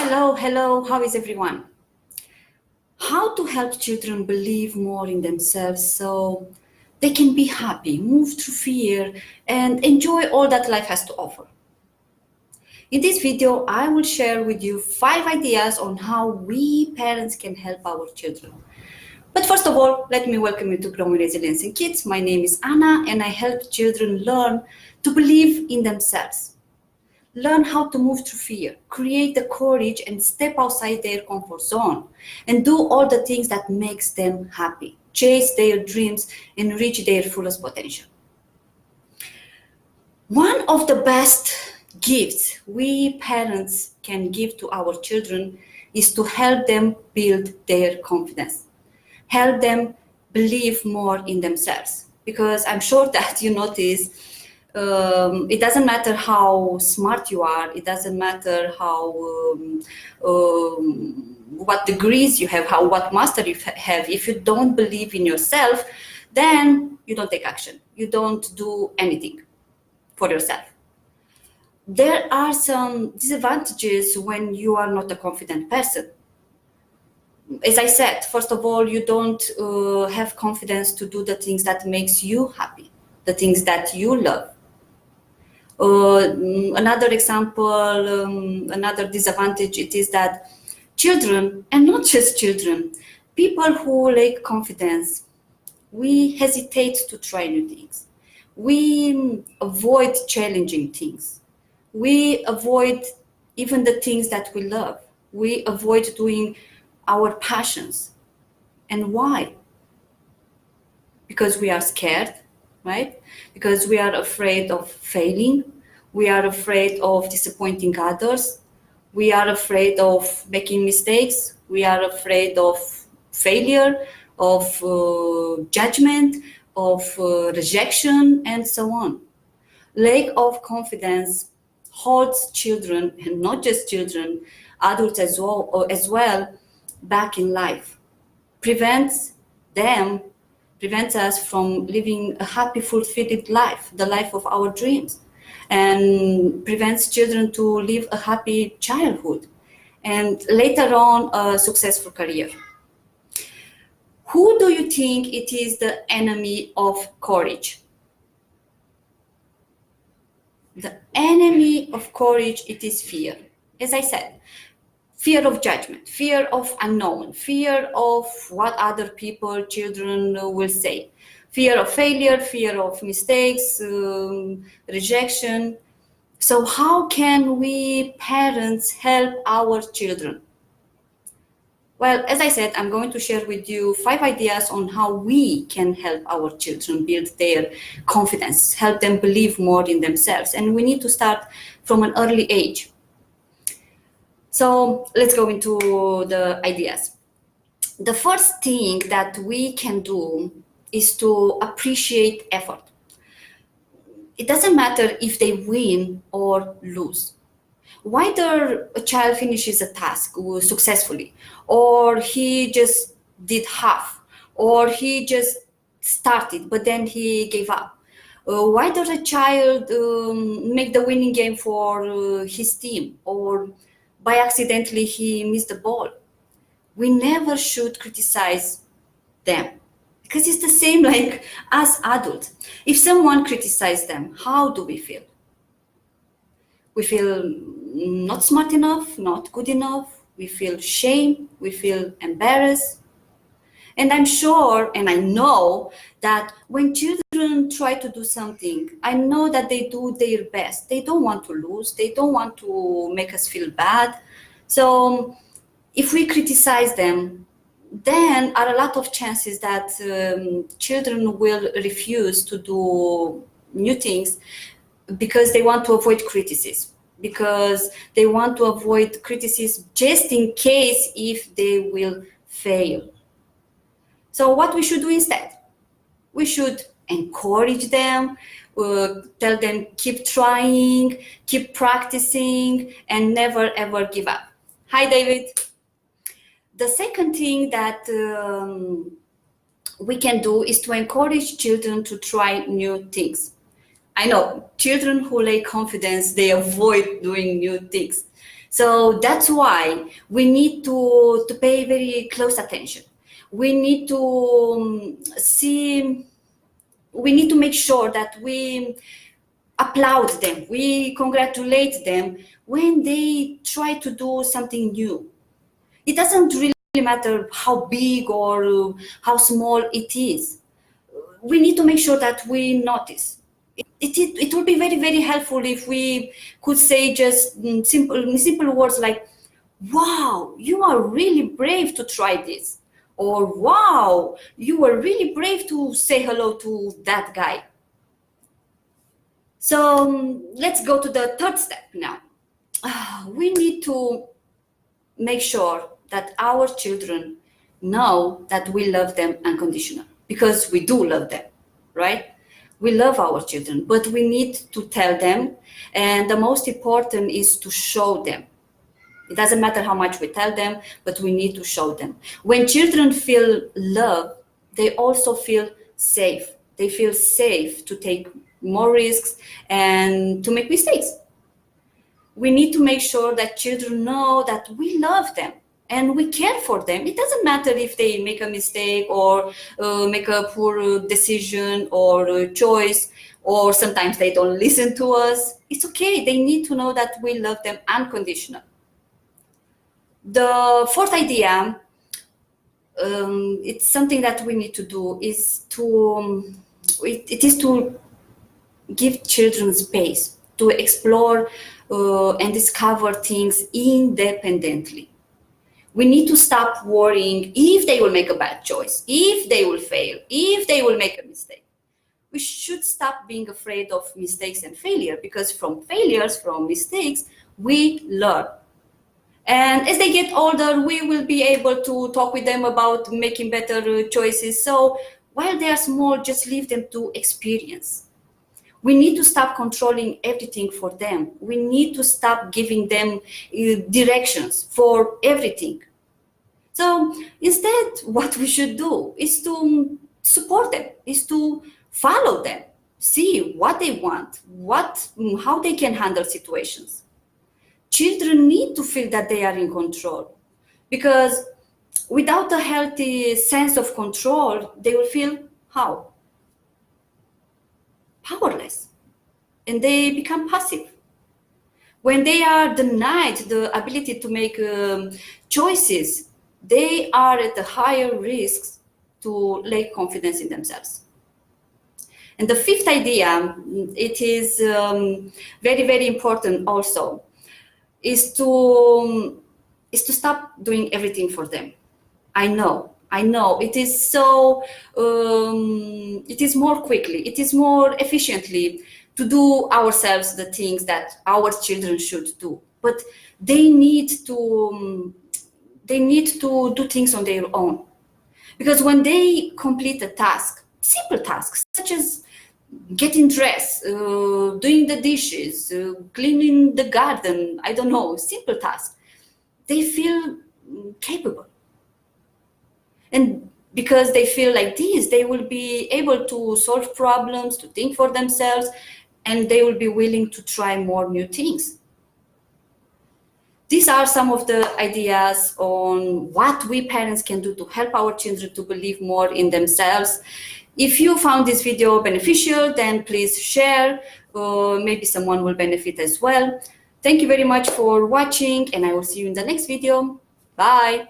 Hello, how is everyone? How to help children believe more in themselves so they can be happy, move through fear, and enjoy all that life has to offer. In this video, I will share with you 5 ideas on how we parents can help our children. But first of all, let me welcome you to Growing Resilience in Kids. My name is Anna, and I help children learn to believe in themselves. Learn how to move through fear, create the courage and step outside their comfort zone, and do all the things that makes them happy, chase their dreams and reach their fullest potential. One of the best gifts we parents can give to our children is to help them build their confidence, help them believe more in themselves. Because I'm sure that you notice it doesn't matter how smart you are, it doesn't matter how what degrees you have, what master you have. If you don't believe in yourself, then you don't take action, you don't do anything for yourself. There are some disadvantages when you are not a confident person. As I said, first of all, you don't have confidence to do the things that makes you happy, the things that you love. Another example, another disadvantage, it is that children, and not just children, people who lack confidence, we hesitate to try new things. We avoid challenging things. We avoid even the things that we love. We avoid doing our passions. And why? Because we are scared, right? Because we are afraid of failing. We are afraid of disappointing others. We are afraid of making mistakes. We are afraid of failure, of judgment, of rejection, and so on. Lack of confidence holds children, and not just children, adults as well, back in life. Prevents us from living a happy, fulfilled life, the life of our dreams, and prevents children to live a happy childhood and later on a successful career. Who do you think it is the enemy of courage? The enemy of courage, it is fear. As I said, fear of judgment, fear of unknown, fear of what other people, children will say, fear of failure, fear of mistakes, rejection. So how can we parents help our children? Well, as I said, I'm going to share with you 5 ideas on how we can help our children build their confidence, help them believe more in themselves. And we need to start from an early age. So let's go into the ideas. The first thing that we can do is to appreciate effort. It doesn't matter if they win or lose. Whether a child finishes a task successfully, or he just did half, or he just started but then he gave up. Whether a child make the winning game for his team, or by accidentally he missed the ball. We never should criticize them, because it's the same like us adults. If someone criticizes them, how do we feel? We feel not smart enough, not good enough. We feel shame, we feel embarrassed. And I'm sure, and I know that when children try to do something, I know that they do their best. They don't want to lose. They don't want to make us feel bad. So if we criticize them, then are a lot of chances that children will refuse to do new things because they want to avoid criticism, because they want to avoid criticism just in case if they will fail. So what we should do instead? We should encourage them, tell them keep trying, keep practicing, and never ever give up. Hi, David. The second thing that we can do is to encourage children to try new things. I know children who lack confidence, they avoid doing new things. So that's why we need to pay very close attention. We need to we need to make sure that we applaud them, we congratulate them when they try to do something new. It doesn't really matter how big or how small it is. We need to make sure that we notice. It would be very, very helpful if we could say just simple words like, wow, you are really brave to try this. Or wow, you were really brave to say hello to that guy. So let's go to the third step now. We need to make sure that our children know that we love them unconditional, because we do love them, right? We love our children, but we need to tell them, and the most important is to show them. It doesn't matter how much we tell them, but we need to show them. When children feel love, they also feel safe. They feel safe to take more risks and to make mistakes. We need to make sure that children know that we love them and we care for them. It doesn't matter if they make a mistake or make a poor decision or choice, or sometimes they don't listen to us. It's okay. They need to know that we love them unconditional. The fourth idea, it's something that we need to do, is it is to give children space to explore and discover things independently. We need to stop worrying if they will make a bad choice, if they will fail, if they will make a mistake. We should stop being afraid of mistakes and failure, because from failures, from mistakes, we learn. And as they get older, we will be able to talk with them about making better choices. So while they are small, just leave them to experience. We need to stop controlling everything for them. We need to stop giving them directions for everything. So instead, what we should do is to support them, is to follow them, see what they want, how they can handle situations. Children need to feel that they are in control, because without a healthy sense of control, they will feel how? Powerless. And they become passive. When they are denied the ability to make choices, they are at a higher risk to lack confidence in themselves. And the fifth idea, it is very, very important also, is to stop doing everything for them. I know it is so it is more quickly, it is more efficiently to do ourselves the things that our children should do, but they need to do things on their own. Because when they complete a task, simple tasks such as getting dressed, doing the dishes, cleaning the garden, I don't know, simple tasks, they feel capable. And because they feel like this, they will be able to solve problems, to think for themselves, and they will be willing to try more new things. These are some of the ideas on what we parents can do to help our children to believe more in themselves. If you found this video beneficial, then please share. Maybe someone will benefit as well. Thank you very much for watching, and I will see you in the next video. Bye.